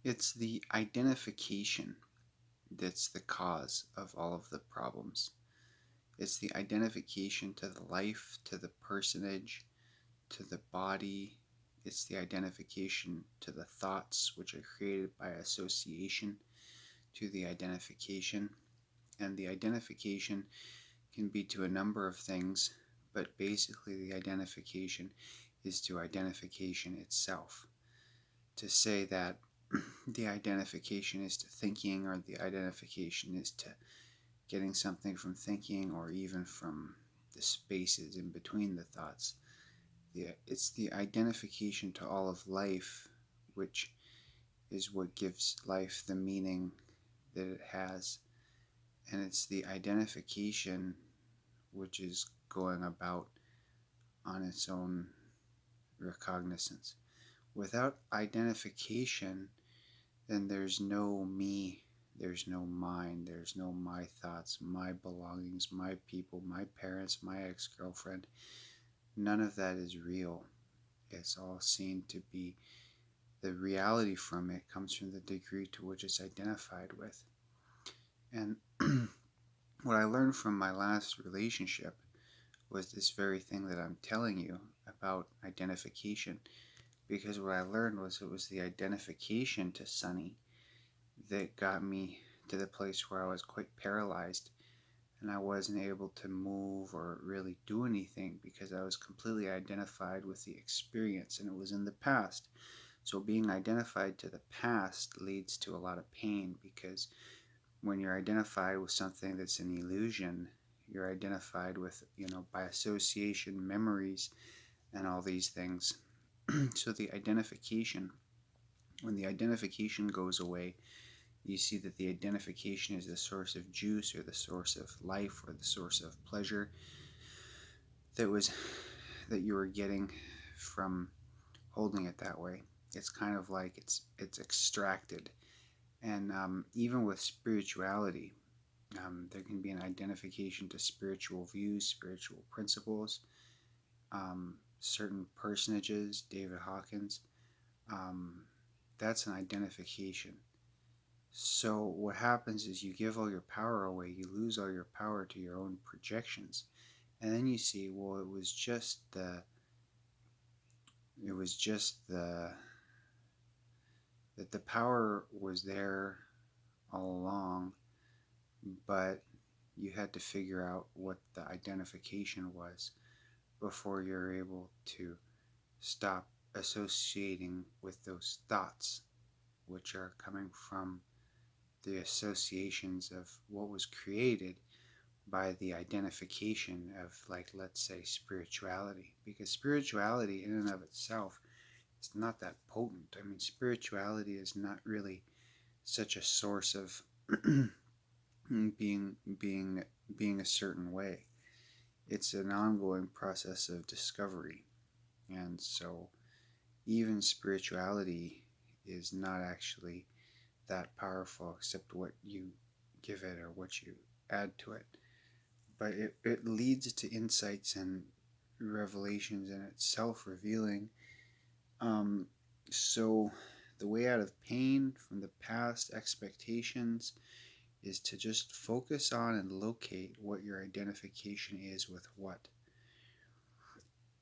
It's the identification that's the cause of all of the problems. It's the identification to the life, to the personage, to the body. It's the identification to the thoughts, which are created by association, to the identification. And the identification can be to a number of things, but basically, the identification is to identification itself. To say that the identification is to thinking, or the identification is to getting something from thinking, or even from the spaces in between the thoughts. It's the identification to all of life, which is what gives life the meaning that it has. And it's the identification which is going about on its own recognizance. Without identification, then there's no me, there's no mine, there's no my thoughts, my belongings, my people, my parents, my ex girlfriend. None of that is real. It's all seen to be the reality from it comes from the degree to which it's identified with. And what I learned from my last relationship was this very thing that I'm telling you about identification. Because what I learned was it was the identification to Sunny that got me to the place where I was quite paralyzed and I wasn't able to move or really do anything because I was completely identified with the experience and it was in the past. So being identified to the past leads to a lot of pain because when you're identified with something that's an illusion, you're identified with, by association, memories, and all these things. So the identification, when the identification goes away, you see that the identification is the source of juice or the source of life or the source of pleasure that was that you were getting from holding it that way. It's kind of like it's extracted. And even with spirituality, there can be an identification to spiritual views, spiritual principles, certain personages, David Hawkins. That's an identification. So what happens is you give all your power away, you lose all your power to your own projections. And then you see, well, it was just that the power was there all along, but you had to figure out what the identification was before you're able to stop associating with those thoughts, which are coming from the associations of what was created by the identification of, like, let's say, spirituality. Because spirituality in and of itself is not that potent. I mean, spirituality is not really such a source of being being being a certain way. It's an ongoing process of discovery. And so even spirituality is not actually that powerful except what you give it or what you add to it. But it leads to insights and revelations and it's self-revealing. So the way out of pain from the past expectations is to just focus on and locate what your identification is with what.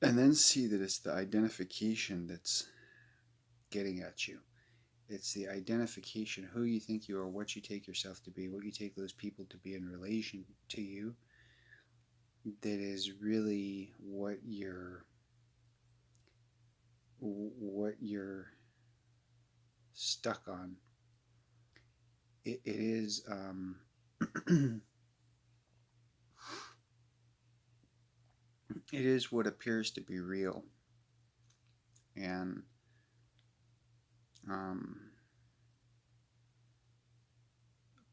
And then see that it's the identification that's getting at you. It's the identification, who you think you are, what you take yourself to be, what you take those people to be in relation to you, that is really what you're stuck on. It is it is what appears to be real, and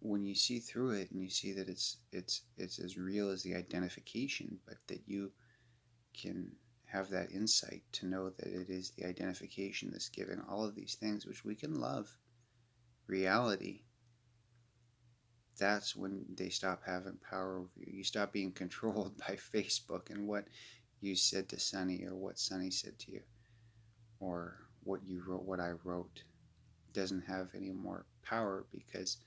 when you see through it and you see that it's as real as the identification, but that you can have that insight to know that it is the identification that's giving all of these things which we can love reality. That's when they stop having power over you. You stop being controlled by Facebook and what you said to Sunny or what Sunny said to you or what you wrote, what I wrote. doesn't have any more power, because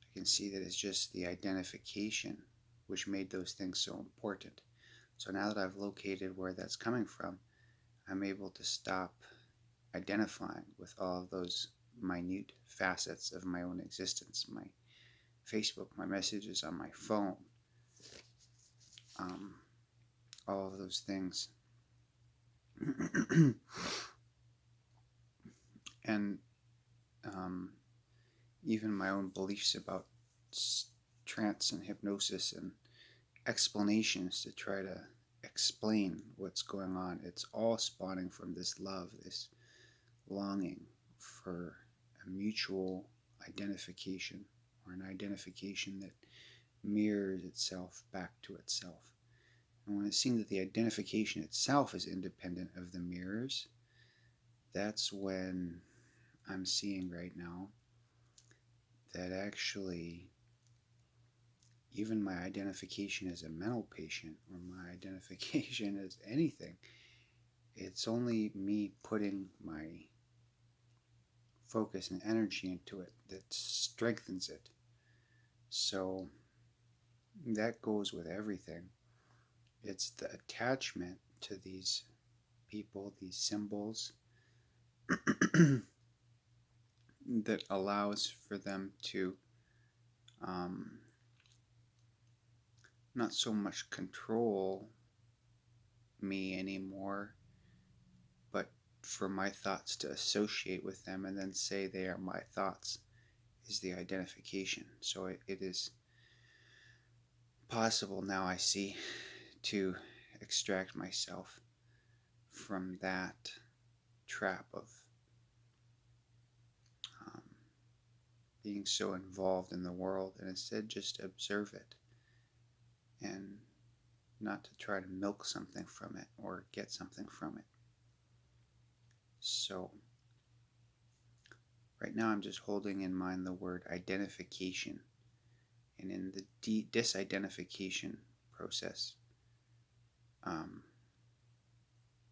I can see that it's just the identification which made those things so important. So now that I've located where that's coming from, I'm able to stop identifying with all of those minute facets of my own existence. My Facebook, my messages on my phone, um, all of those things. And even my own beliefs about trance and hypnosis and explanations to try to explain what's going on. It's all spawning from this love, this longing for a mutual identification, or an identification that mirrors itself back to itself. And when it's seen that the identification itself is independent of the mirrors, that's when I'm seeing right now that actually even my identification as a mental patient, or my identification as anything, it's only me putting my focus and energy into it that strengthens it. So that goes with everything. It's the attachment to these people, these symbols, that allows for them to not so much control me anymore, but for my thoughts to associate with them and then say they are my thoughts is the identification. So it is possible now, I see, to extract myself from that trap of being so involved in the world, and instead just observe it and not to try to milk something from it or get something from it. So right now I'm just holding in mind the word identification, and in the disidentification process,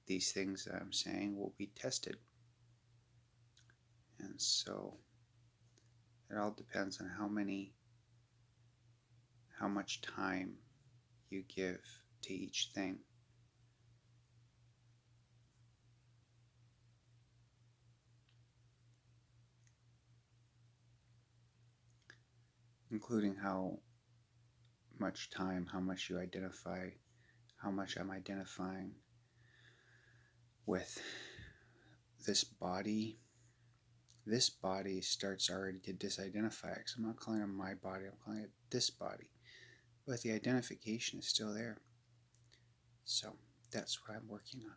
these things that I'm saying will be tested. And so it all depends on how much time you give to each thing. Including how much time, how much you identify, how much I'm identifying with this body. This body starts already to disidentify, because I'm not calling it my body, I'm calling it this body. But the identification is still there. So that's what I'm working on.